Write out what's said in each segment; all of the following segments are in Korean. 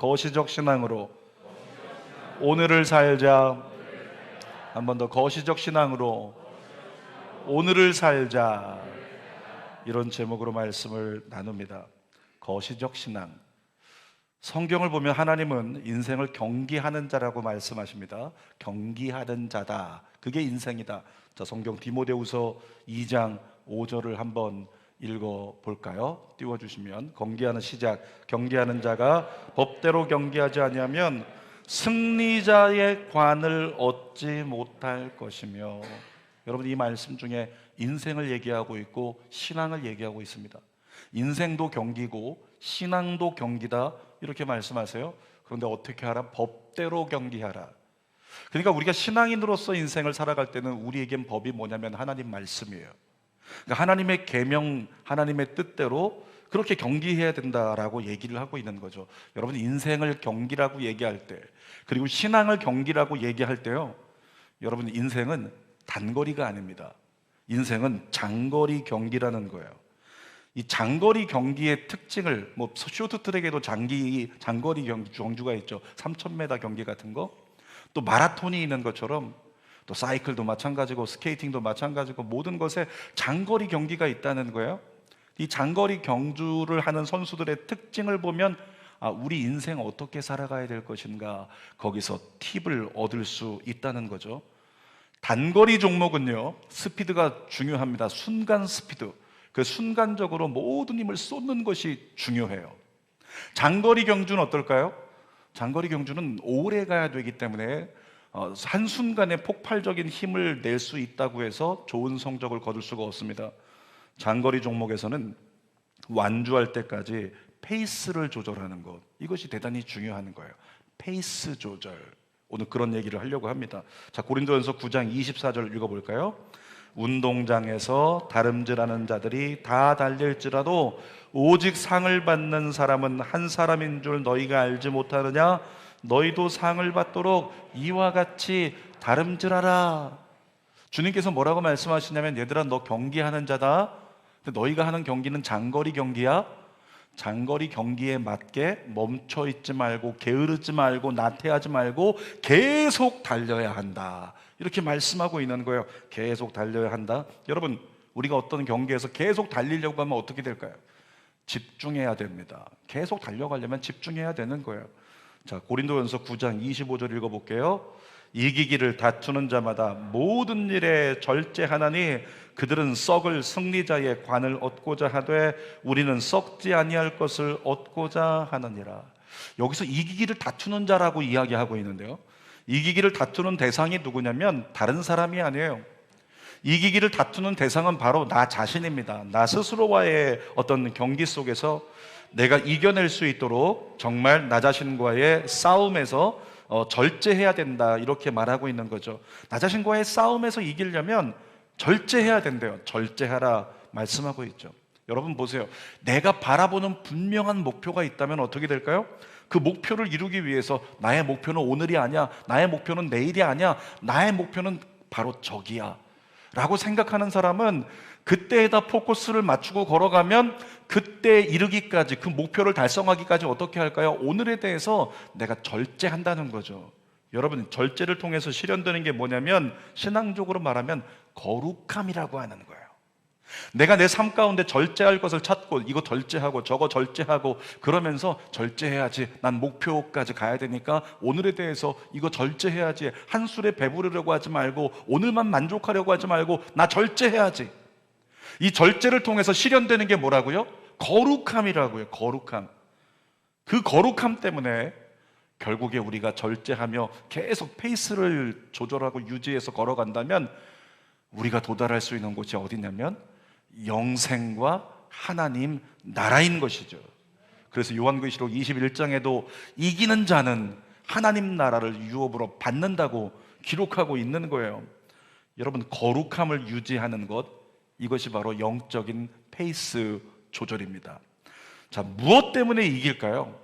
거시적 신앙으로 오늘을 살자. 한 번 더, 거시적 신앙으로 오늘을 살자. 이런 제목으로 말씀을 나눕니다. 거시적 신앙. 성경을 보면 하나님은 인생을 경기하는 자라고 말씀하십니다. 경기하는 자다, 그게 인생이다. 자, 성경 디모데후서 2장 5절을 한번 읽어볼까요? 띄워주시면, 경기하는 시작. 경기하는 자가 법대로 경기하지 아니하면 승리자의 관을 얻지 못할 것이며. 여러분, 이 말씀 중에 인생을 얘기하고 있고 신앙을 얘기하고 있습니다. 인생도 경기고 신앙도 경기다, 이렇게 말씀하세요. 그런데 어떻게 하라? 법대로 경기하라. 그러니까 우리가 신앙인으로서 인생을 살아갈 때는 우리에겐 법이 뭐냐면 하나님 말씀이에요. 그러니까 하나님의 계명, 하나님의 뜻대로 그렇게 경기해야 된다라고 얘기를 하고 있는 거죠. 여러분, 인생을 경기라고 얘기할 때, 그리고 신앙을 경기라고 얘기할 때요, 여러분, 인생은 단거리가 아닙니다. 인생은 장거리 경기라는 거예요. 이 장거리 경기의 특징을, 쇼트트랙에도 장거리 경주가 있죠. 3000m 경기 같은 거, 또 마라톤이 있는 것처럼, 또 사이클도 마찬가지고 스케이팅도 마찬가지고, 모든 것에 장거리 경기가 있다는 거예요. 이 장거리 경주를 하는 선수들의 특징을 보면, 우리 인생 어떻게 살아가야 될 것인가, 거기서 팁을 얻을 수 있다는 거죠. 단거리 종목은요, 스피드가 중요합니다. 순간 스피드. 그 순간적으로 모든 힘을 쏟는 것이 중요해요. 장거리 경주는 어떨까요? 장거리 경주는 오래 가야 되기 때문에 한순간에 폭발적인 힘을 낼 수 있다고 해서 좋은 성적을 거둘 수가 없습니다. 장거리 종목에서는 완주할 때까지 페이스를 조절하는 것, 이것이 대단히 중요한 거예요. 페이스 조절. 오늘 그런 얘기를 하려고 합니다. 자, 고린도전서 9장 24절 읽어볼까요? 운동장에서 다름질하는 자들이 다 달릴지라도 오직 상을 받는 사람은 한 사람인 줄 너희가 알지 못하느냐? 너희도 상을 받도록 이와 같이 다름질하라. 주님께서 뭐라고 말씀하시냐면, 얘들아, 너 경기하는 자다. 근데 너희가 하는 경기는 장거리 경기야. 장거리 경기에 맞게 멈춰 있지 말고, 게으르지 말고, 나태하지 말고 계속 달려야 한다, 이렇게 말씀하고 있는 거예요. 계속 달려야 한다. 여러분, 우리가 어떤 경기에서 계속 달리려고 하면 어떻게 될까요? 집중해야 됩니다. 계속 달려가려면 집중해야 되는 거예요. 자, 고린도전서 9장 25절 읽어볼게요. 이기기를 다투는 자마다 모든 일에 절제하나니 그들은 썩을 승리자의 관을 얻고자 하되 우리는 썩지 아니할 것을 얻고자 하느니라. 여기서 이기기를 다투는 자라고 이야기하고 있는데요, 이기기를 다투는 대상이 누구냐면 다른 사람이 아니에요. 이기기를 다투는 대상은 바로 나 자신입니다. 나 스스로와의 어떤 경기 속에서 내가 이겨낼 수 있도록 정말 나 자신과의 싸움에서 절제해야 된다, 이렇게 말하고 있는 거죠. 나 자신과의 싸움에서 이기려면 절제해야 된대요. 절제하라 말씀하고 있죠. 여러분 보세요. 내가 바라보는 분명한 목표가 있다면 어떻게 될까요? 그 목표를 이루기 위해서 나의 목표는 오늘이 아니야, 나의 목표는 내일이 아니야, 나의 목표는 바로 저기야 라고 생각하는 사람은 그때에다 포커스를 맞추고 걸어가면 그때 이르기까지, 그 목표를 달성하기까지 어떻게 할까요? 오늘에 대해서 내가 절제한다는 거죠. 여러분, 절제를 통해서 실현되는 게 뭐냐면, 신앙적으로 말하면 거룩함이라고 하는 거예요. 내가 내 삶 가운데 절제할 것을 찾고, 이거 절제하고 저거 절제하고 그러면서, 절제해야지, 난 목표까지 가야 되니까 오늘에 대해서 이거 절제해야지, 한 술에 배부르려고 하지 말고, 오늘만 만족하려고 하지 말고 나 절제해야지. 이 절제를 통해서 실현되는 게 뭐라고요? 거룩함이라고요. 거룩함. 그 거룩함 때문에 결국에 우리가 절제하며 계속 페이스를 조절하고 유지해서 걸어간다면 우리가 도달할 수 있는 곳이 어디냐면 영생과 하나님 나라인 것이죠. 그래서 요한계시록 21장에도 이기는 자는 하나님 나라를 유업으로 받는다고 기록하고 있는 거예요. 여러분, 거룩함을 유지하는 것, 이것이 바로 영적인 페이스 조절입니다. 자, 무엇 때문에 이길까요?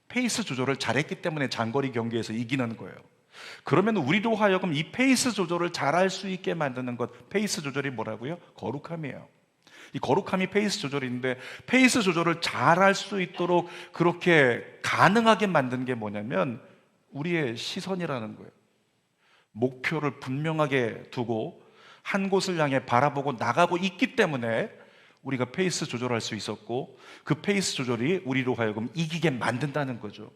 페이스 조절을 잘했기 때문에 장거리 경기에서 이기는 거예요. 그러면 우리도 하여금 이 페이스 조절을 잘할 수 있게 만드는 것, 페이스 조절이 뭐라고요? 거룩함이에요. 이 거룩함이 페이스 조절인데, 페이스 조절을 잘 할 수 있도록 그렇게 가능하게 만든 게 뭐냐면 우리의 시선이라는 거예요. 목표를 분명하게 두고 한 곳을 향해 바라보고 나가고 있기 때문에 우리가 페이스 조절할 수 있었고, 그 페이스 조절이 우리로 하여금 이기게 만든다는 거죠.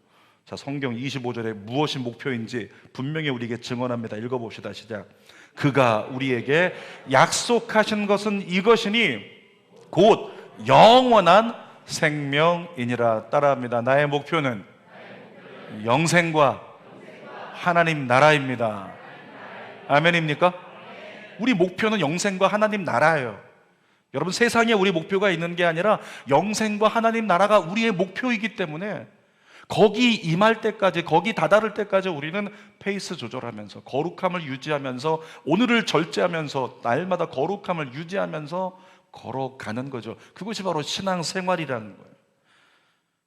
자, 성경 25절에 무엇이 목표인지 분명히 우리에게 증언합니다. 읽어봅시다. 시작. 그가 우리에게 약속하신 것은 이것이니 곧 영원한 생명이니라. 따라합니다. 나의 목표는 영생과 하나님 나라입니다. 아멘입니까? 우리 목표는 영생과 하나님 나라예요. 여러분, 세상에 우리 목표가 있는 게 아니라 영생과 하나님 나라가 우리의 목표이기 때문에 거기 임할 때까지, 거기 다다를 때까지 우리는 페이스 조절하면서 거룩함을 유지하면서 오늘을 절제하면서 날마다 거룩함을 유지하면서 걸어가는 거죠. 그것이 바로 신앙생활이라는 거예요.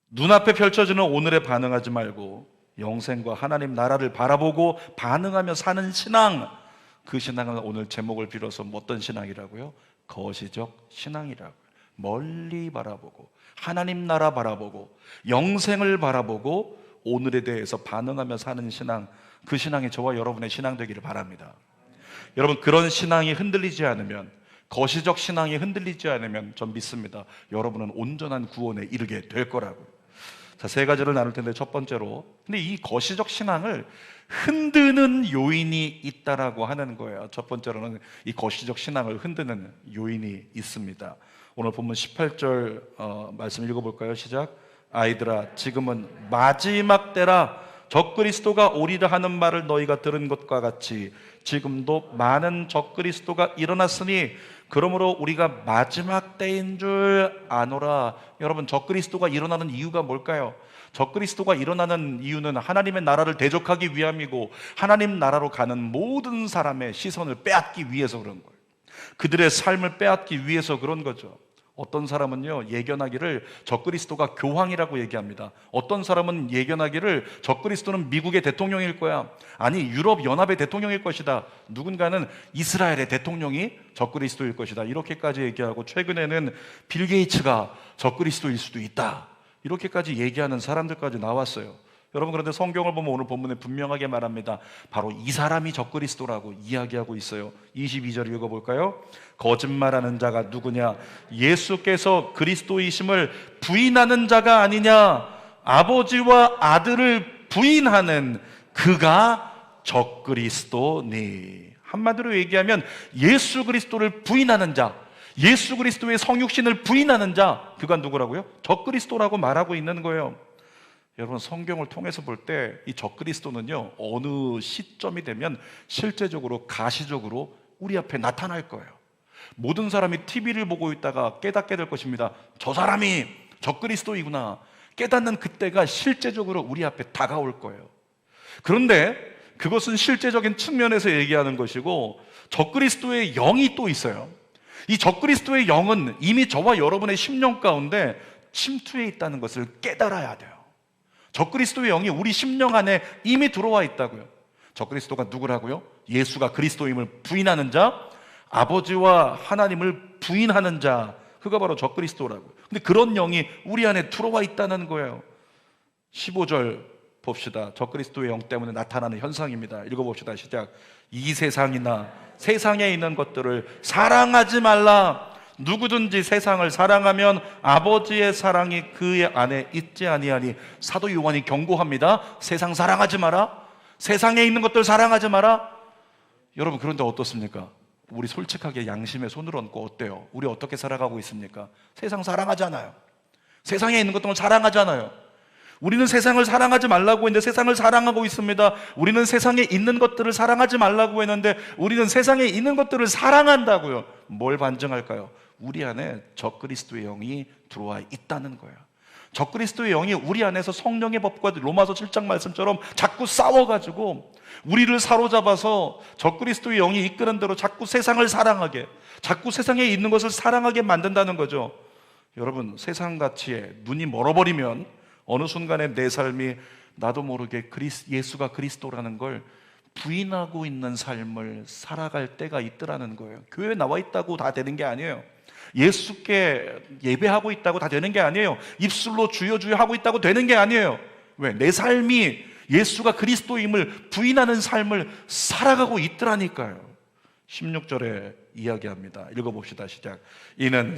눈앞에 펼쳐지는 오늘에 반응하지 말고 영생과 하나님 나라를 바라보고 반응하며 사는 신앙, 그 신앙은 오늘 제목을 빌어서 어떤 신앙이라고요? 거시적 신앙이라고요. 멀리 바라보고 하나님 나라 바라보고 영생을 바라보고 오늘에 대해서 반응하며 사는 신앙, 그 신앙이 저와 여러분의 신앙 되기를 바랍니다. 여러분, 그런 신앙이 흔들리지 않으면, 거시적 신앙이 흔들리지 않으면 전 믿습니다. 여러분은 온전한 구원에 이르게 될 거라고요. 자, 세 가지를 나눌 텐데, 첫 번째로, 근데 이 거시적 신앙을 흔드는 요인이 있다라고 하는 거예요. 첫 번째로는 이 거시적 신앙을 흔드는 요인이 있습니다. 오늘 본문 18절 말씀 읽어볼까요? 시작. 아이들아, 지금은 마지막 때라. 적그리스도가 오리라 하는 말을 너희가 들은 것과 같이 지금도 많은 적그리스도가 일어났으니 그러므로 우리가 마지막 때인 줄 아노라. 여러분, 적그리스도가 일어나는 이유가 뭘까요? 적그리스도가 일어나는 이유는 하나님의 나라를 대적하기 위함이고 하나님 나라로 가는 모든 사람의 시선을 빼앗기 위해서 그런 거예요. 그들의 삶을 빼앗기 위해서 그런 거죠. 어떤 사람은요, 예견하기를 적그리스도가 교황이라고 얘기합니다. 어떤 사람은 예견하기를 적그리스도는 미국의 대통령일 거야, 아니 유럽 연합의 대통령일 것이다, 누군가는 이스라엘의 대통령이 적그리스도일 것이다, 이렇게까지 얘기하고 최근에는 빌 게이츠가 적그리스도일 수도 있다, 이렇게까지 얘기하는 사람들까지 나왔어요. 여러분, 그런데 성경을 보면 오늘 본문에 분명하게 말합니다. 바로 이 사람이 적그리스도라고 이야기하고 있어요. 22절 읽어볼까요? 거짓말하는 자가 누구냐? 예수께서 그리스도이심을 부인하는 자가 아니냐? 아버지와 아들을 부인하는 그가 적그리스도니. 한마디로 얘기하면 예수 그리스도를 부인하는 자, 예수 그리스도의 성육신을 부인하는 자, 그가 누구라고요? 적그리스도라고 말하고 있는 거예요. 여러분, 성경을 통해서 볼 때 이 적그리스도는요, 어느 시점이 되면 실제적으로 가시적으로 우리 앞에 나타날 거예요. 모든 사람이 TV를 보고 있다가 깨닫게 될 것입니다. 저 사람이 적그리스도이구나 깨닫는 그때가 실제적으로 우리 앞에 다가올 거예요. 그런데 그것은 실제적인 측면에서 얘기하는 것이고, 적그리스도의 영이 또 있어요. 이 적그리스도의 영은 이미 저와 여러분의 심령 가운데 침투해 있다는 것을 깨달아야 돼요. 적그리스도의 영이 우리 심령 안에 이미 들어와 있다고요. 적그리스도가 누구라고요? 예수가 그리스도임을 부인하는 자, 아버지와 하나님을 부인하는 자, 그가 바로 적그리스도라고요. 근데 그런 영이 우리 안에 들어와 있다는 거예요. 15절 봅시다. 적그리스도의 영 때문에 나타나는 현상입니다. 읽어봅시다. 시작. 이 세상이나 세상에 있는 것들을 사랑하지 말라. 누구든지 세상을 사랑하면 아버지의 사랑이 그 안에 있지 아니하니. 사도 요한이 경고합니다. 세상 사랑하지 마라. 세상에 있는 것들 사랑하지 마라. 여러분, 그런데 어떻습니까? 우리 솔직하게 양심에 손을 얹고 어때요? 우리 어떻게 살아가고 있습니까? 세상 사랑하잖아요. 세상에 있는 것들을 사랑하잖아요. 우리는 세상을 사랑하지 말라고 했는데 세상을 사랑하고 있습니다. 우리는 세상에 있는 것들을 사랑하지 말라고 했는데 우리는 세상에 있는 것들을 사랑한다고요. 뭘 반증할까요? 우리 안에 적그리스도의 영이 들어와 있다는 거예요. 적그리스도의 영이 우리 안에서 성령의 법과 로마서 7장 말씀처럼 자꾸 싸워가지고 우리를 사로잡아서 적그리스도의 영이 이끄는 대로 자꾸 세상을 사랑하게, 자꾸 세상에 있는 것을 사랑하게 만든다는 거죠. 여러분, 세상 가치에 눈이 멀어버리면 어느 순간에 내 삶이 나도 모르게 예수가 그리스도라는 걸 부인하고 있는 삶을 살아갈 때가 있더라는 거예요. 교회에 나와 있다고 다 되는 게 아니에요. 예수께 예배하고 있다고 다 되는 게 아니에요. 입술로 주여 주여 하고 있다고 되는 게 아니에요. 왜? 내 삶이 예수가 그리스도임을 부인하는 삶을 살아가고 있더라니까요. 16절에 이야기합니다. 읽어봅시다. 시작. 이는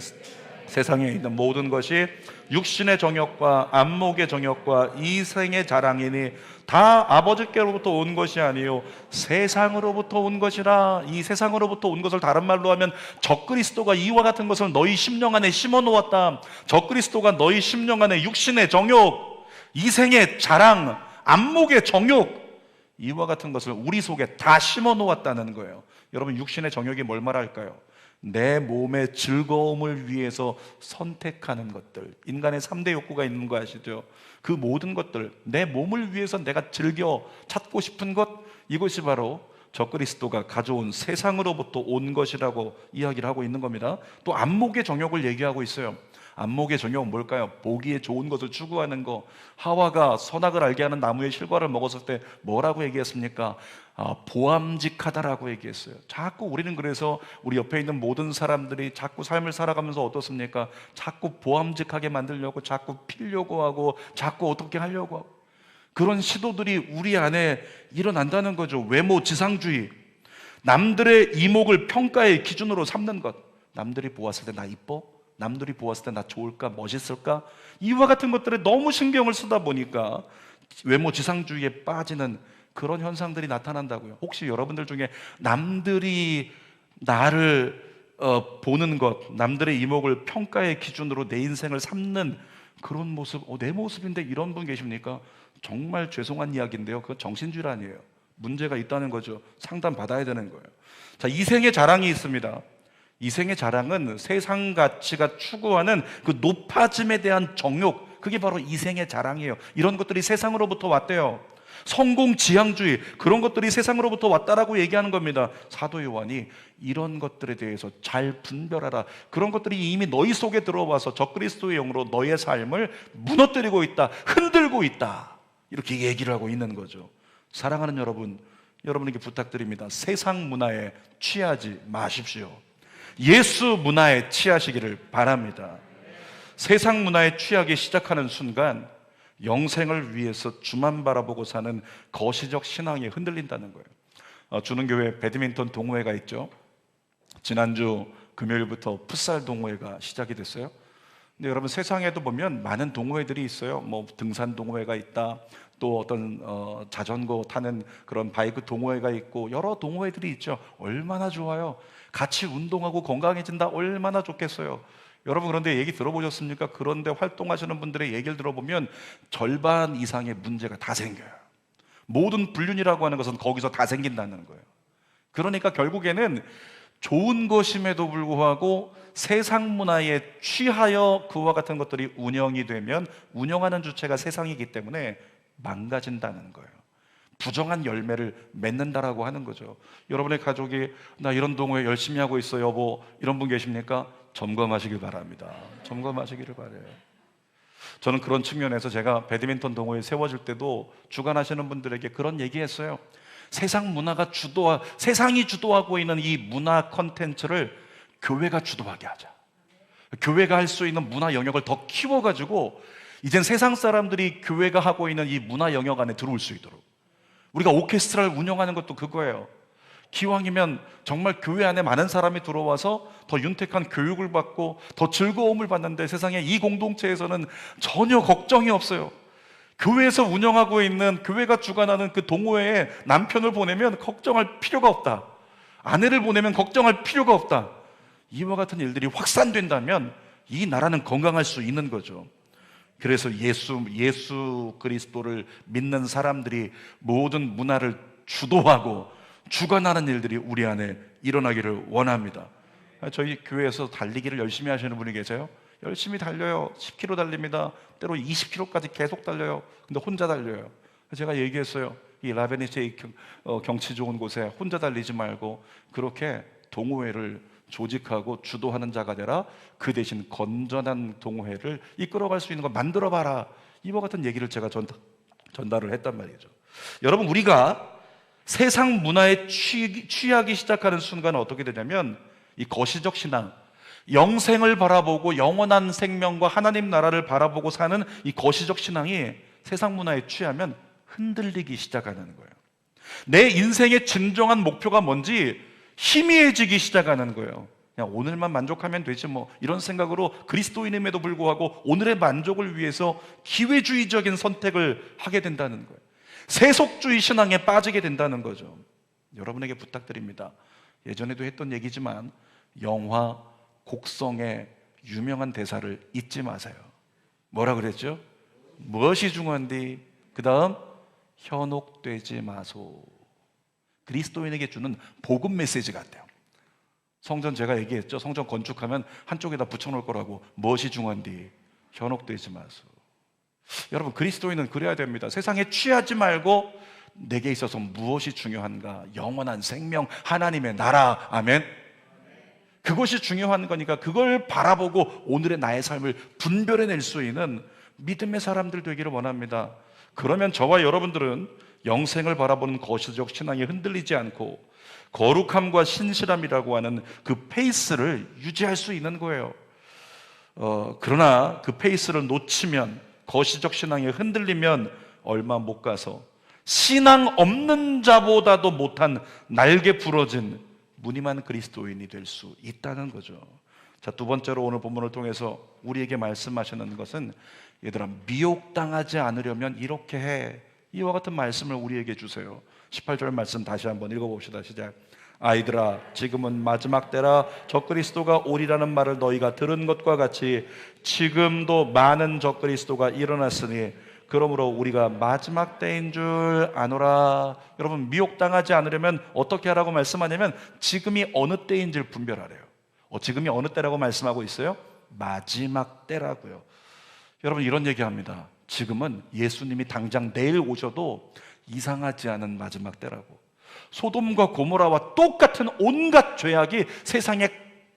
세상에 있는 모든 것이 육신의 정욕과 안목의 정욕과 이생의 자랑이니 다 아버지께로부터 온 것이 아니요 세상으로부터 온 것이라. 이 세상으로부터 온 것을 다른 말로 하면 적그리스도가 이와 같은 것을 너희 심령 안에 심어놓았다. 적그리스도가 너희 심령 안에 육신의 정욕, 이생의 자랑, 안목의 정욕, 이와 같은 것을 우리 속에 다 심어놓았다는 거예요. 여러분, 육신의 정욕이 뭘 말할까요? 내 몸의 즐거움을 위해서 선택하는 것들, 인간의 3대 욕구가 있는 거 아시죠? 그 모든 것들, 내 몸을 위해서 내가 즐겨 찾고 싶은 것, 이것이 바로 적그리스도가 가져온 세상으로부터 온 것이라고 이야기를 하고 있는 겁니다. 또 안목의 정욕을 얘기하고 있어요. 안목의 정욕은 뭘까요? 보기에 좋은 것을 추구하는 거. 하와가 선악을 알게 하는 나무의 실과를 먹었을 때 뭐라고 얘기했습니까? 보암직하다라고 얘기했어요. 자꾸 우리는 그래서 우리 옆에 있는 모든 사람들이 자꾸 삶을 살아가면서 어떻습니까? 자꾸 보암직하게 만들려고, 자꾸 피려고 하고, 자꾸 어떻게 하려고 하고, 그런 시도들이 우리 안에 일어난다는 거죠. 외모 지상주의, 남들의 이목을 평가의 기준으로 삼는 것. 남들이 보았을 때 나 이뻐? 남들이 보았을 때 나 좋을까? 멋있을까? 이와 같은 것들에 너무 신경을 쓰다 보니까 외모 지상주의에 빠지는 그런 현상들이 나타난다고요. 혹시 여러분들 중에 남들이 나를 보는 것, 남들의 이목을 평가의 기준으로 내 인생을 삼는 그런 모습, 내 모습인데 이런 분 계십니까? 정말 죄송한 이야기인데요, 그건 정신줄 아니에요. 문제가 있다는 거죠. 상담 받아야 되는 거예요. 자, 이생의 자랑이 있습니다. 이생의 자랑은 세상 가치가 추구하는 그 높아짐에 대한 정욕, 그게 바로 이생의 자랑이에요. 이런 것들이 세상으로부터 왔대요. 성공 지향주의, 그런 것들이 세상으로부터 왔다라고 얘기하는 겁니다. 사도 요한이 이런 것들에 대해서 잘 분별하라. 그런 것들이 이미 너희 속에 들어와서 적그리스도의 영으로 너의 삶을 무너뜨리고 있다, 흔들고 있다, 이렇게 얘기를 하고 있는 거죠. 사랑하는 여러분, 여러분에게 부탁드립니다. 세상 문화에 취하지 마십시오. 예수 문화에 취하시기를 바랍니다. 세상 문화에 취하기 시작하는 순간 영생을 위해서 주만 바라보고 사는 거시적 신앙이 흔들린다는 거예요. 주는교회 배드민턴 동호회가 있죠. 지난주 금요일부터 풋살 동호회가 시작이 됐어요. 근데 여러분, 세상에도 보면 많은 동호회들이 있어요. 뭐 등산 동호회가 있다, 또 어떤 자전거 타는 그런 바이크 동호회가 있고, 여러 동호회들이 있죠. 얼마나 좋아요. 같이 운동하고 건강해진다, 얼마나 좋겠어요. 여러분, 그런데 얘기 들어보셨습니까? 그런데 활동하시는 분들의 얘기를 들어보면 절반 이상의 문제가 다 생겨요. 모든 불륜이라고 하는 것은 거기서 다 생긴다는 거예요. 그러니까 결국에는 좋은 것임에도 불구하고 세상 문화에 취하여 그와 같은 것들이 운영이 되면 운영하는 주체가 세상이기 때문에 망가진다는 거예요. 부정한 열매를 맺는다라고 하는 거죠. 여러분의 가족이 나 이런 동호회 열심히 하고 있어 여보, 이런 분 계십니까? 점검하시길 바랍니다. 점검하시기를 바라요. 저는 그런 측면에서 제가 배드민턴 동호회 세워질 때도 주관하시는 분들에게 그런 얘기했어요. 세상 문화가 세상이 주도하고 있는 이 문화 컨텐츠를 교회가 주도하게 하자. 교회가 할 수 있는 문화 영역을 더 키워가지고 이젠 세상 사람들이 교회가 하고 있는 이 문화 영역 안에 들어올 수 있도록, 우리가 오케스트라를 운영하는 것도 그거예요. 기왕이면 정말 교회 안에 많은 사람이 들어와서 더 윤택한 교육을 받고 더 즐거움을 받는데, 세상에 이 공동체에서는 전혀 걱정이 없어요. 교회에서 운영하고 있는, 교회가 주관하는 그 동호회에 남편을 보내면 걱정할 필요가 없다, 아내를 보내면 걱정할 필요가 없다. 이와 같은 일들이 확산된다면 이 나라는 건강할 수 있는 거죠. 그래서 예수 그리스도를 믿는 사람들이 모든 문화를 주도하고 주관하는 일들이 우리 안에 일어나기를 원합니다. 저희 교회에서 달리기를 열심히 하시는 분이 계세요. 열심히 달려요. 10km 달립니다. 때로 20km까지 계속 달려요. 근데 혼자 달려요. 제가 얘기했어요. 이 라베니스의 경치 좋은 곳에 혼자 달리지 말고 그렇게 동호회를 조직하고 주도하는 자가 되라. 그 대신 건전한 동호회를 이끌어갈 수 있는 걸 만들어봐라. 이와 같은 얘기를 제가 전달을 했단 말이죠. 여러분, 우리가 세상 문화에 취하기 시작하는 순간은 어떻게 되냐면 이 거시적 신앙, 영생을 바라보고 영원한 생명과 하나님 나라를 바라보고 사는 이 거시적 신앙이 세상 문화에 취하면 흔들리기 시작하는 거예요. 내 인생의 진정한 목표가 뭔지 희미해지기 시작하는 거예요. 그냥 오늘만 만족하면 되지 뭐, 이런 생각으로 그리스도인임에도 불구하고 오늘의 만족을 위해서 기회주의적인 선택을 하게 된다는 거예요. 세속주의 신앙에 빠지게 된다는 거죠. 여러분에게 부탁드립니다. 예전에도 했던 얘기지만 영화 곡성의 유명한 대사를 잊지 마세요. 뭐라 그랬죠? 무엇이 중요한디? 그 다음 현혹되지 마소. 그리스도인에게 주는 복음 메시지 같아요. 성전 제가 얘기했죠. 성전 건축하면 한쪽에다 붙여놓을 거라고. 무엇이 중요한디? 현혹되지 마소. 여러분, 그리스도인은 그래야 됩니다. 세상에 취하지 말고 내게 있어서 무엇이 중요한가? 영원한 생명, 하나님의 나라. 아멘. 그것이 중요한 거니까 그걸 바라보고 오늘의 나의 삶을 분별해낼 수 있는 믿음의 사람들 되기를 원합니다. 그러면 저와 여러분들은 영생을 바라보는 거시적 신앙이 흔들리지 않고 거룩함과 신실함이라고 하는 그 페이스를 유지할 수 있는 거예요. 그러나 그 페이스를 놓치면, 거시적 신앙이 흔들리면 얼마 못 가서 신앙 없는 자보다도 못한 날개 부러진 무늬만 그리스도인이 될 수 있다는 거죠. 자, 두 번째로 오늘 본문을 통해서 우리에게 말씀하시는 것은, 얘들아, 미혹당하지 않으려면 이렇게 해. 이와 같은 말씀을 우리에게 주세요. 18절 말씀 다시 한번 읽어봅시다. 시작. 아이들아, 지금은 마지막 때라. 적그리스도가 오리라는 말을 너희가 들은 것과 같이 지금도 많은 적그리스도가 일어났으니 그러므로 우리가 마지막 때인 줄 아노라. 여러분, 미혹당하지 않으려면 어떻게 하라고 말씀하냐면 지금이 어느 때인지를 분별하래요. 지금이 어느 때라고 말씀하고 있어요? 마지막 때라고요. 여러분, 이런 얘기합니다. 지금은 예수님이 당장 내일 오셔도 이상하지 않은 마지막 때라고. 소돔과 고모라와 똑같은 온갖 죄악이 세상에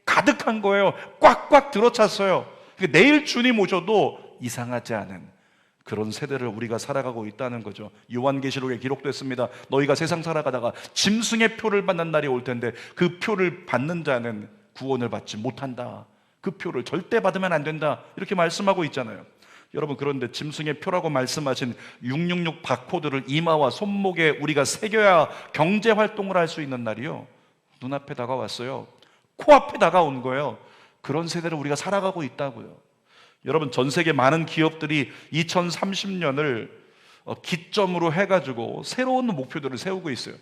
가득한 거예요. 꽉꽉 들어찼어요. 내일 주님 오셔도 이상하지 않은 그런 세대를 우리가 살아가고 있다는 거죠. 요한계시록에 기록됐습니다. 너희가 세상 살아가다가 짐승의 표를 받는 날이 올 텐데 그 표를 받는 자는 구원을 받지 못한다. 그 표를 절대 받으면 안 된다. 이렇게 말씀하고 있잖아요. 여러분, 그런데 짐승의 표라고 말씀하신 666 바코드를 이마와 손목에 우리가 새겨야 경제활동을 할 수 있는 날이요, 눈앞에 다가왔어요. 코앞에 다가온 거예요. 그런 세대를 우리가 살아가고 있다고요. 여러분, 전 세계 많은 기업들이 2030년을 기점으로 해가지고 새로운 목표들을 세우고 있어요.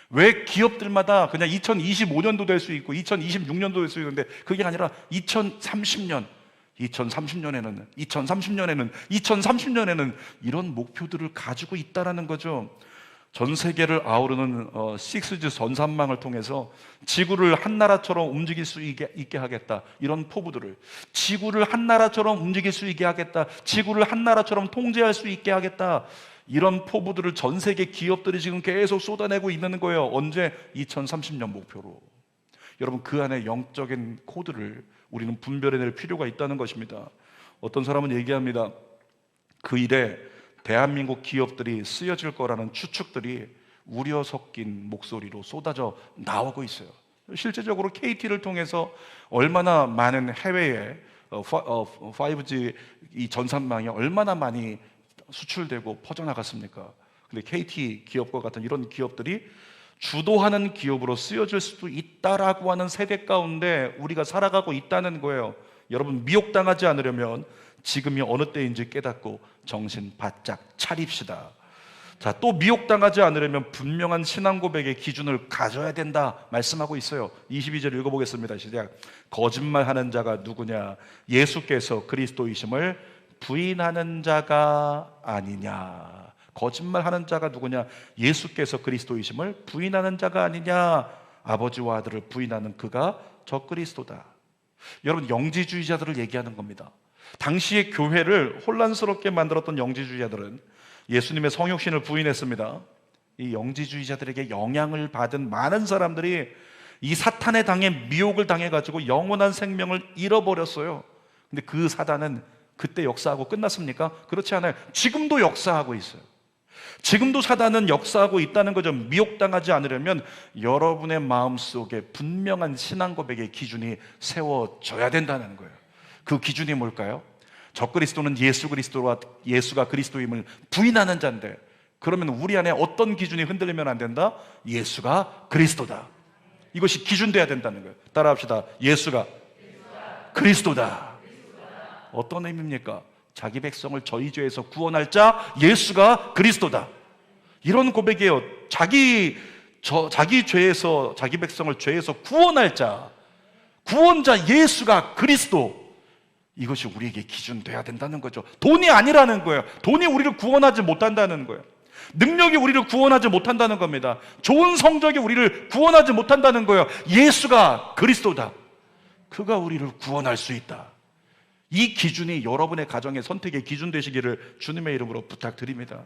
왜 기업들마다 그냥 2025년도 될 수 있고 2026년도 될 수 있는데 그게 아니라 2030년에는 이런 목표들을 가지고 있다는 거죠. 전 세계를 아우르는 6G 전산망을 통해서 지구를 한 나라처럼 움직일 수 있게 하겠다, 이런 포부들을, 지구를 한 나라처럼 움직일 수 있게 하겠다, 지구를 한 나라처럼 통제할 수 있게 하겠다, 이런 포부들을 전 세계 기업들이 지금 계속 쏟아내고 있는 거예요. 언제? 2030년 목표로. 여러분, 그 안에 영적인 코드를 우리는 분별해낼 필요가 있다는 것입니다. 어떤 사람은 얘기합니다. 그 일에 대한민국 기업들이 쓰여질 거라는 추측들이 우려 섞인 목소리로 쏟아져 나오고 있어요. 실제적으로 KT를 통해서 얼마나 많은 해외에 5G 이 전산망이 얼마나 많이 수출되고 퍼져나갔습니까? 근데 KT 기업과 같은 이런 기업들이 주도하는 기업으로 쓰여질 수도 있다라고 하는 세대 가운데 우리가 살아가고 있다는 거예요. 여러분, 미혹당하지 않으려면 지금이 어느 때인지 깨닫고 정신 바짝 차립시다. 자, 또 미혹당하지 않으려면 분명한 신앙 고백의 기준을 가져야 된다 말씀하고 있어요. 22절 읽어보겠습니다. 시작. 거짓말하는 자가 누구냐? 예수께서 그리스도이심을 부인하는 자가 아니냐. 거짓말하는 자가 누구냐? 예수께서 그리스도이심을 부인하는 자가 아니냐. 아버지와 아들을 부인하는 그가 적그리스도다. 여러분, 영지주의자들을 얘기하는 겁니다. 당시의 교회를 혼란스럽게 만들었던 영지주의자들은 예수님의 성육신을 부인했습니다. 이 영지주의자들에게 영향을 받은 많은 사람들이 이 사탄의 당에 미혹을 당해가지고 영원한 생명을 잃어버렸어요. 근데 그 사단은 그때 역사하고 끝났습니까? 그렇지 않아요. 지금도 역사하고 있어요. 지금도 사단은 역사하고 있다는 거죠. 미혹당하지 않으려면 여러분의 마음속에 분명한 신앙 고백의 기준이 세워져야 된다는 거예요. 그 기준이 뭘까요? 적그리스도는 예수가 그리스도임을 부인하는 자인데, 그러면 우리 안에 어떤 기준이 흔들리면 안 된다? 예수가 그리스도다. 이것이 기준돼야 된다는 거예요. 따라합시다. 예수가 그리스도다. 어떤 의미입니까? 자기 백성을 저희 죄에서 구원할 자 예수가 그리스도다. 이런 고백이에요. 자기 죄에서, 자기 백성을 죄에서 구원할 자, 구원자 예수가 그리스도. 이것이 우리에게 기준돼야 된다는 거죠. 돈이 아니라는 거예요. 돈이 우리를 구원하지 못한다는 거예요. 능력이 우리를 구원하지 못한다는 겁니다. 좋은 성적이 우리를 구원하지 못한다는 거예요. 예수가 그리스도다. 그가 우리를 구원할 수 있다. 이 기준이 여러분의 가정의 선택의 기준 되시기를 주님의 이름으로 부탁드립니다.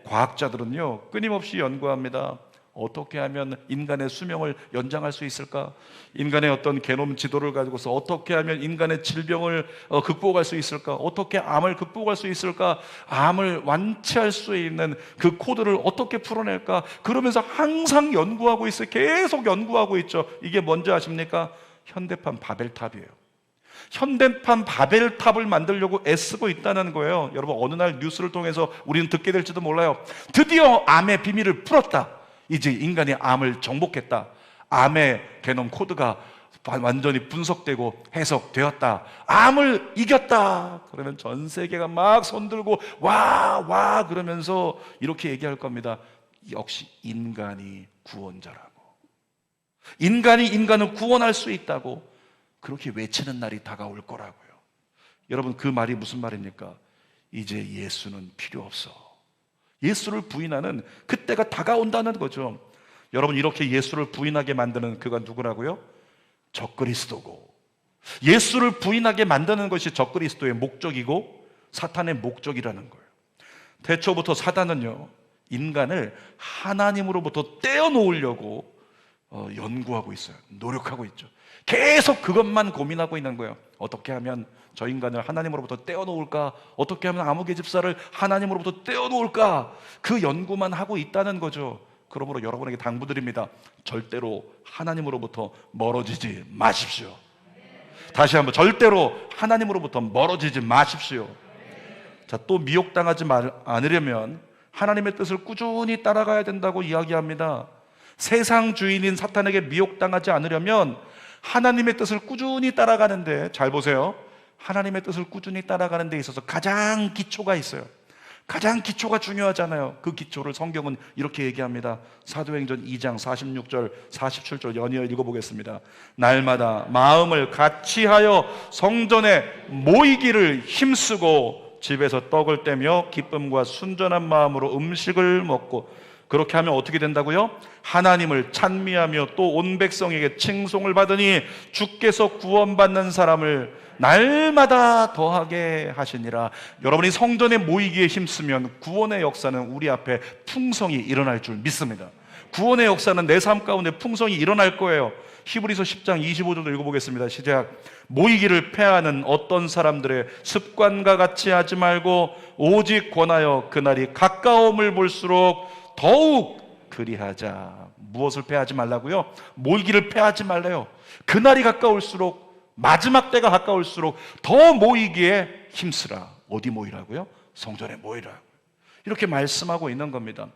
과학자들은요, 끊임없이 연구합니다. 어떻게 하면 인간의 수명을 연장할 수 있을까? 인간의 어떤 게놈 지도를 가지고서 어떻게 하면 인간의 질병을 극복할 수 있을까? 어떻게 암을 극복할 수 있을까? 암을 완치할 수 있는 그 코드를 어떻게 풀어낼까? 그러면서 항상 연구하고 있어요. 계속 연구하고 있죠. 이게 뭔지 아십니까? 현대판 바벨탑이에요. 현대판 바벨탑을 만들려고 애쓰고 있다는 거예요. 여러분, 어느 날 뉴스를 통해서 우리는 듣게 될지도 몰라요. 드디어 암의 비밀을 풀었다. 이제 인간이 암을 정복했다. 암의 게놈 코드가 완전히 분석되고 해석되었다. 암을 이겼다. 그러면 전 세계가 막 손들고 와 그러면서 이렇게 얘기할 겁니다. 역시 인간이 구원자라고, 인간이 인간을 구원할 수 있다고 그렇게 외치는 날이 다가올 거라고요. 여러분, 그 말이 무슨 말입니까? 이제 예수는 필요 없어. 예수를 부인하는 그때가 다가온다는 거죠. 여러분, 이렇게 예수를 부인하게 만드는 그가 누구라고요? 적그리스도고, 예수를 부인하게 만드는 것이 적그리스도의 목적이고 사탄의 목적이라는 거예요. 태초부터 사단은요, 인간을 하나님으로부터 떼어놓으려고 연구하고 있어요. 노력하고 있죠. 계속 그것만 고민하고 있는 거예요. 어떻게 하면 저 인간을 하나님으로부터 떼어놓을까? 어떻게 하면 아무개 집사를 하나님으로부터 떼어놓을까? 그 연구만 하고 있다는 거죠. 그러므로 여러분에게 당부드립니다. 절대로 하나님으로부터 멀어지지 마십시오. 다시 한번, 절대로 하나님으로부터 멀어지지 마십시오. 자, 또 미혹당하지 않으려면 하나님의 뜻을 꾸준히 따라가야 된다고 이야기합니다. 세상 주인인 사탄에게 미혹당하지 않으려면 하나님의 뜻을 꾸준히 따라가는데, 잘 보세요. 하나님의 뜻을 꾸준히 따라가는 데 있어서 가장 기초가 있어요. 가장 기초가 중요하잖아요. 그 기초를 성경은 이렇게 얘기합니다. 사도행전 2장 46절 47절 연이어 읽어보겠습니다. 날마다 마음을 같이하여 성전에 모이기를 힘쓰고 집에서 떡을 떼며 기쁨과 순전한 마음으로 음식을 먹고, 그렇게 하면 어떻게 된다고요? 하나님을 찬미하며 또 온 백성에게 칭송을 받으니 주께서 구원받는 사람을 날마다 더하게 하시니라. 여러분이 성전에 모이기에 힘쓰면 구원의 역사는 우리 앞에 풍성히 일어날 줄 믿습니다. 구원의 역사는 내 삶 가운데 풍성히 일어날 거예요. 히브리서 10장 25절도 읽어보겠습니다. 시작. 모이기를 패하는 어떤 사람들의 습관과 같이 하지 말고 오직 권하여 그날이 가까움을 볼수록 더욱 그리하자. 무엇을 패하지 말라고요? 모이기를 패하지 말래요. 그날이 가까울수록, 마지막 때가 가까울수록 더 모이기에 힘쓰라. 어디 모이라고요? 성전에 모이라. 이렇게 말씀하고 있는 겁니다.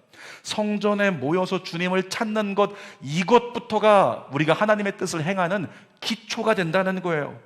성전에 모여서 주님을 찾는 것, 이것부터가 우리가 하나님의 뜻을 행하는 기초가 된다는 거예요.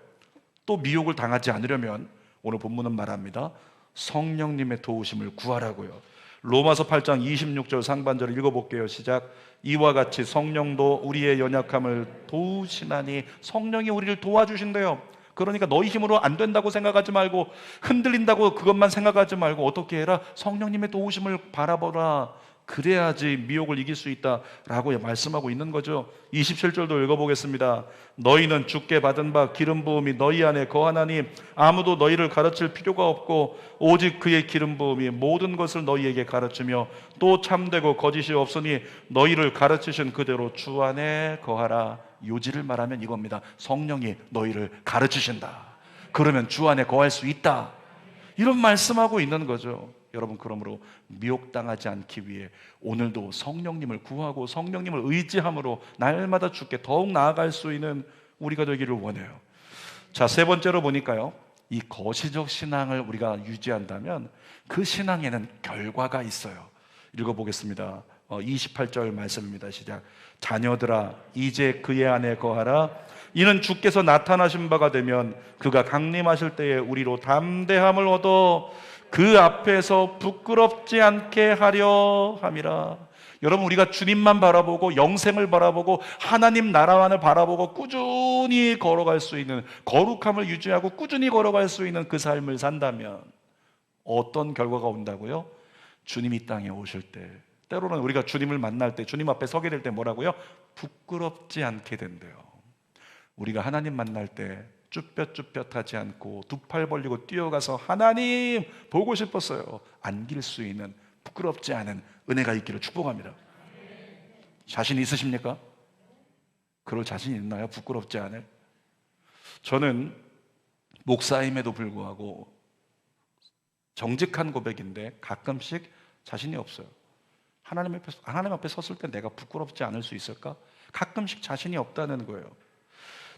또 미혹을 당하지 않으려면 오늘 본문은 말합니다. 성령님의 도우심을 구하라고요. 로마서 8장 26절 상반절을 읽어볼게요. 시작. 이와 같이 성령도 우리의 연약함을 도우시나니, 성령이 우리를 도와주신대요. 그러니까 너희 힘으로 안 된다고 생각하지 말고, 흔들린다고 그것만 생각하지 말고 어떻게 해라? 성령님의 도우심을 바라보라. 그래야지 미혹을 이길 수 있다라고 말씀하고 있는 거죠. 27절도 읽어보겠습니다. 너희는 주께 받은 바 기름 부음이 너희 안에 거하나니 아무도 너희를 가르칠 필요가 없고 오직 그의 기름 부음이 모든 것을 너희에게 가르치며 또 참되고 거짓이 없으니 너희를 가르치신 그대로 주 안에 거하라. 요지를 말하면 이겁니다. 성령이 너희를 가르치신다. 그러면 주 안에 거할 수 있다. 이런 말씀하고 있는 거죠. 여러분, 그러므로 미혹당하지 않기 위해 오늘도 성령님을 구하고 성령님을 의지함으로 날마다 주께 더욱 나아갈 수 있는 우리가 되기를 원해요. 자, 세 번째로 보니까요, 이 거시적 신앙을 우리가 유지한다면 그 신앙에는 결과가 있어요. 읽어보겠습니다. 28절 말씀입니다. 시작. 자녀들아, 이제 그의 안에 거하라. 이는 주께서 나타나신 바가 되면 그가 강림하실 때에 우리로 담대함을 얻어 그 앞에서 부끄럽지 않게 하려 함이라. 여러분, 우리가 주님만 바라보고 영생을 바라보고 하나님 나라만을 바라보고 꾸준히 걸어갈 수 있는, 거룩함을 유지하고 꾸준히 걸어갈 수 있는 그 삶을 산다면 어떤 결과가 온다고요? 주님이 이 땅에 오실 때, 때로는 우리가 주님을 만날 때, 주님 앞에 서게 될 때 뭐라고요? 부끄럽지 않게 된대요. 우리가 하나님 만날 때 쭈뼛쭈뼛하지 않고 두 팔 벌리고 뛰어가서 하나님 보고 싶었어요, 안길 수 있는 부끄럽지 않은 은혜가 있기를 축복합니다. 자신 있으십니까? 그럴 자신 있나요? 부끄럽지 않을? 저는 목사임에도 불구하고 정직한 고백인데 가끔씩 자신이 없어요. 하나님 앞에 섰을 때 내가 부끄럽지 않을 수 있을까? 가끔씩 자신이 없다는 거예요.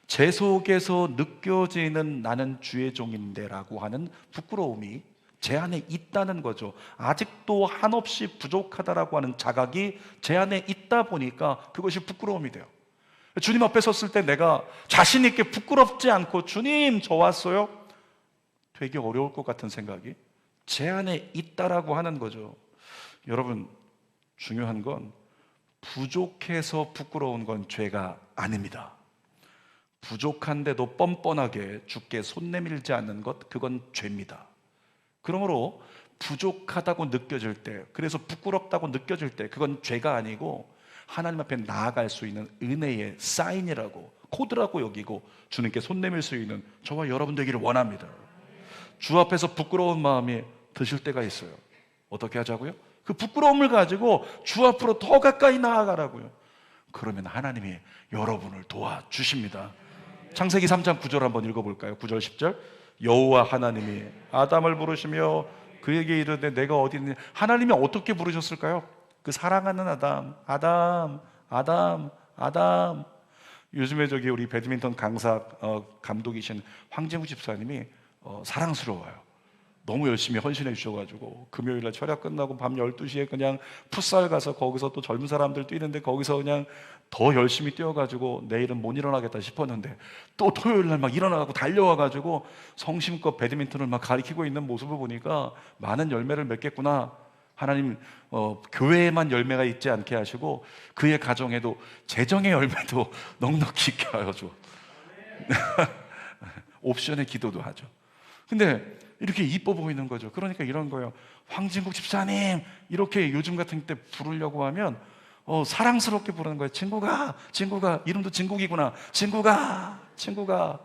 제 속에서 느껴지는 나는 주의 종인데 라고 하는 부끄러움이 제 안에 있다는 거죠. 아직도 한없이 부족하다라고 하는 자각이 제 안에 있다 보니까 그것이 부끄러움이 돼요. 주님 앞에 섰을 때 내가 자신 있게 부끄럽지 않고 주님 저 왔어요? 되게 어려울 것 같은 생각이 제 안에 있다라고 하는 거죠. 여러분, 중요한 건 부족해서 부끄러운 건 죄가 아닙니다. 부족한데도 뻔뻔하게 주께 손 내밀지 않는 것, 그건 죄입니다. 그러므로 부족하다고 느껴질 때, 그래서 부끄럽다고 느껴질 때 그건 죄가 아니고 하나님 앞에 나아갈 수 있는 은혜의 사인이라고, 코드라고 여기고 주님께 손 내밀 수 있는 저와 여러분 되기를 원합니다. 주 앞에서 부끄러운 마음이 드실 때가 있어요. 어떻게 하자고요? 그 부끄러움을 가지고 주 앞으로 더 가까이 나아가라고요. 그러면 하나님이 여러분을 도와주십니다. 창세기 3장 9절 한번 읽어볼까요? 9절 10절. 여호와 하나님이 아담을 부르시며 그에게 이르되 내가 어디 있느냐. 하나님이 어떻게 부르셨을까요? 그 사랑하는 아담, 아담, 아담, 아담. 요즘에 우리 배드민턴 강사 감독이신 황진구 집사님이 사랑스러워요. 너무 열심히 헌신해 주셔가지고 금요일날 철야 끝나고 밤 12시에 그냥 풋살 가서 거기서 또 젊은 사람들 뛰는데 거기서 그냥 더 열심히 뛰어가지고 내일은 못 일어나겠다 싶었는데 또 토요일날 막 일어나고 달려와가지고 성심껏 배드민턴을 막 가리키고 있는 모습을 보니까 많은 열매를 맺겠구나. 하나님 교회에만 열매가 있지 않게 하시고 그의 가정에도 재정의 열매도 넉넉히 있게 하여줘. 옵션의 기도도 하죠. 근데 이렇게 이뻐 보이는 거죠. 그러니까 이런 거예요. 황진국 집사님 이렇게 요즘 같은 때 부르려고 하면 사랑스럽게 부르는 거예요. 친구가, 친구가, 이름도 진국이구나. 친구가, 친구가.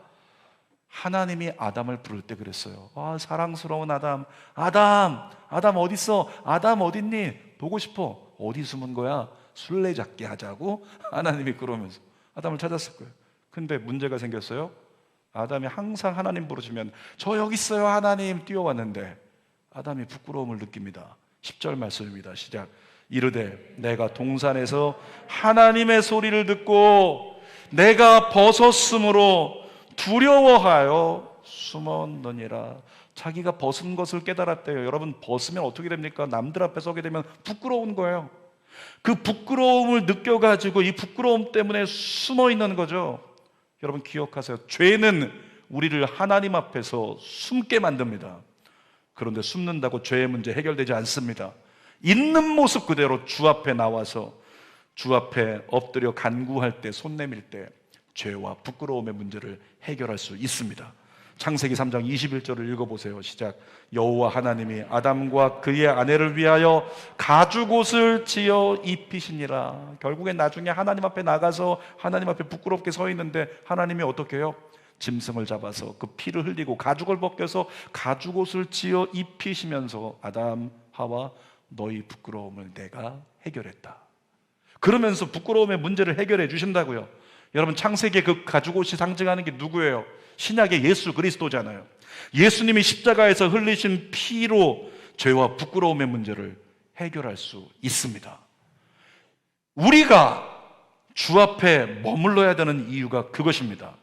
하나님이 아담을 부를 때 그랬어요. 아, 사랑스러운 아담, 아담, 아담 어딨어? 아담 어딨니? 보고 싶어. 어디 숨은 거야? 술래잡기 하자고 하나님이 그러면서 아담을 찾았을 거예요. 근데 문제가 생겼어요. 아담이 항상 하나님 부르시면 저 여기 있어요 하나님 뛰어왔는데 아담이 부끄러움을 느낍니다. 10절 말씀입니다. 시작. 이르되 내가 동산에서 하나님의 소리를 듣고 내가 벗었으므로 두려워하여 숨었느니라. 자기가 벗은 것을 깨달았대요. 여러분, 벗으면 어떻게 됩니까? 남들 앞에 서게 되면 부끄러운 거예요. 그 부끄러움을 느껴가지고 이 부끄러움 때문에 숨어 있는 거죠. 여러분 기억하세요. 죄는 우리를 하나님 앞에서 숨게 만듭니다. 그런데 숨는다고 죄의 문제 해결되지 않습니다. 있는 모습 그대로 주 앞에 나와서 주 앞에 엎드려 간구할 때, 손 내밀 때 죄와 부끄러움의 문제를 해결할 수 있습니다. 창세기 3장 21절을 읽어보세요. 시작. 여호와 하나님이 아담과 그의 아내를 위하여 가죽옷을 지어 입히시니라. 결국엔 나중에 하나님 앞에 나가서 하나님 앞에 부끄럽게 서 있는데 하나님이 어떻게 해요? 짐승을 잡아서 그 피를 흘리고 가죽을 벗겨서 가죽옷을 지어 입히시면서 아담, 하와 너희 부끄러움을 내가 해결했다. 그러면서 부끄러움의 문제를 해결해 주신다고요. 여러분, 창세기의 그 가죽옷이 상징하는 게 누구예요? 신약의 예수 그리스도잖아요. 예수님이 십자가에서 흘리신 피로 죄와 부끄러움의 문제를 해결할 수 있습니다. 우리가 주 앞에 머물러야 되는 이유가 그것입니다.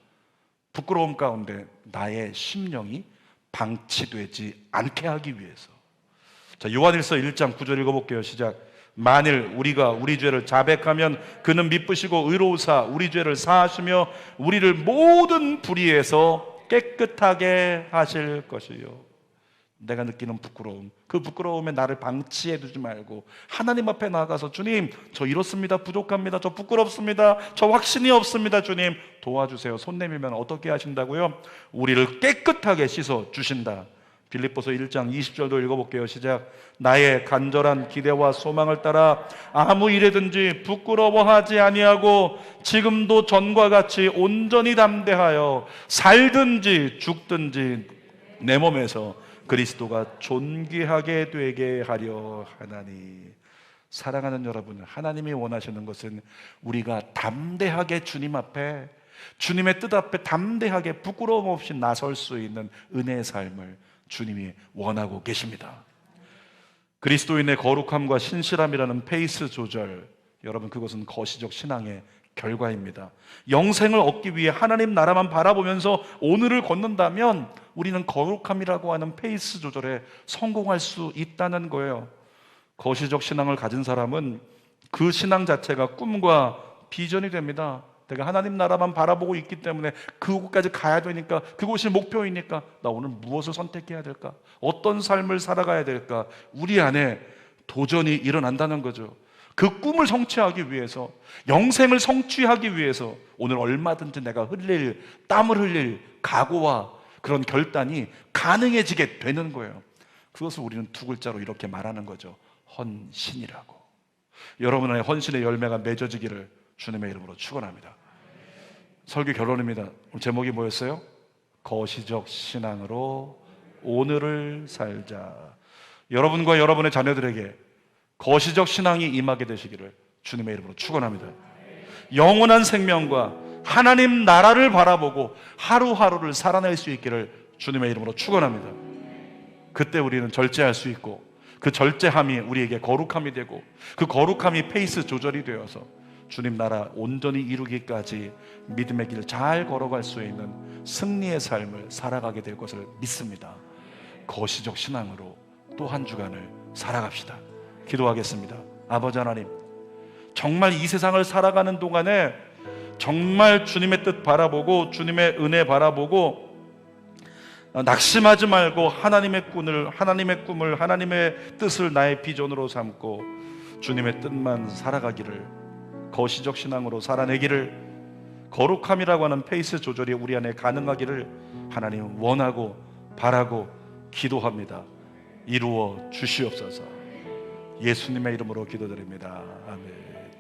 부끄러움 가운데 나의 심령이 방치되지 않게 하기 위해서. 자, 요한일서 1장 9절 읽어볼게요. 시작. 만일 우리가 우리 죄를 자백하면 그는 미쁘시고 의로우사 우리 죄를 사하시며 우리를 모든 불의에서 깨끗하게 하실 것이요. 내가 느끼는 부끄러움, 그 부끄러움에 나를 방치해 두지 말고 하나님 앞에 나가서 주님, 저 이렇습니다, 부족합니다, 저 부끄럽습니다, 저 확신이 없습니다, 주님 도와주세요. 손 내밀면 어떻게 하신다고요? 우리를 깨끗하게 씻어 주신다. 빌립보서 1장 20절도 읽어볼게요. 시작. 나의 간절한 기대와 소망을 따라 아무 일에든지 부끄러워하지 아니하고 지금도 전과 같이 온전히 담대하여 살든지 죽든지 내 몸에서 그리스도가 존귀하게 되게 하려 하나니. 사랑하는 여러분, 하나님이 원하시는 것은 우리가 담대하게 주님 앞에, 주님의 뜻 앞에 담대하게 부끄러움 없이 나설 수 있는 은혜의 삶을 주님이 원하고 계십니다. 그리스도인의 거룩함과 신실함이라는 페이스 조절, 여러분 그것은 거시적 신앙의 결과입니다. 영생을 얻기 위해 하나님 나라만 바라보면서 오늘을 걷는다면 우리는 거룩함이라고 하는 페이스 조절에 성공할 수 있다는 거예요. 거시적 신앙을 가진 사람은 그 신앙 자체가 꿈과 비전이 됩니다. 내가 하나님 나라만 바라보고 있기 때문에 그곳까지 가야 되니까, 그곳이 목표이니까 나 오늘 무엇을 선택해야 될까? 어떤 삶을 살아가야 될까? 우리 안에 도전이 일어난다는 거죠. 그 꿈을 성취하기 위해서, 영생을 성취하기 위해서 오늘 얼마든지 내가 땀을 흘릴 각오와 그런 결단이 가능해지게 되는 거예요. 그것을 우리는 두 글자로 이렇게 말하는 거죠. 헌신이라고. 여러분의 헌신의 열매가 맺어지기를 주님의 이름으로 축원합니다. 설교 결론입니다. 제목이 뭐였어요? 거시적 신앙으로 오늘을 살자. 여러분과 여러분의 자녀들에게 거시적 신앙이 임하게 되시기를 주님의 이름으로 축원합니다. 영원한 생명과 하나님 나라를 바라보고 하루하루를 살아낼 수 있기를 주님의 이름으로 축원합니다. 그때 우리는 절제할 수 있고, 그 절제함이 우리에게 거룩함이 되고, 그 거룩함이 페이스 조절이 되어서 주님 나라 온전히 이루기까지 믿음의 길 잘 걸어갈 수 있는 승리의 삶을 살아가게 될 것을 믿습니다. 거시적 신앙으로 또 한 주간을 살아갑시다. 기도하겠습니다. 아버지 하나님, 정말 이 세상을 살아가는 동안에 정말 주님의 뜻 바라보고 주님의 은혜 바라보고 낙심하지 말고 하나님의 꿈을 하나님의 뜻을 나의 비전으로 삼고 주님의 뜻만 살아가기를, 거시적 신앙으로 살아내기를, 거룩함이라고 하는 페이스 조절이 우리 안에 가능하기를 하나님 원하고 바라고 기도합니다. 이루어 주시옵소서. 예수님의 이름으로 기도드립니다. 아멘.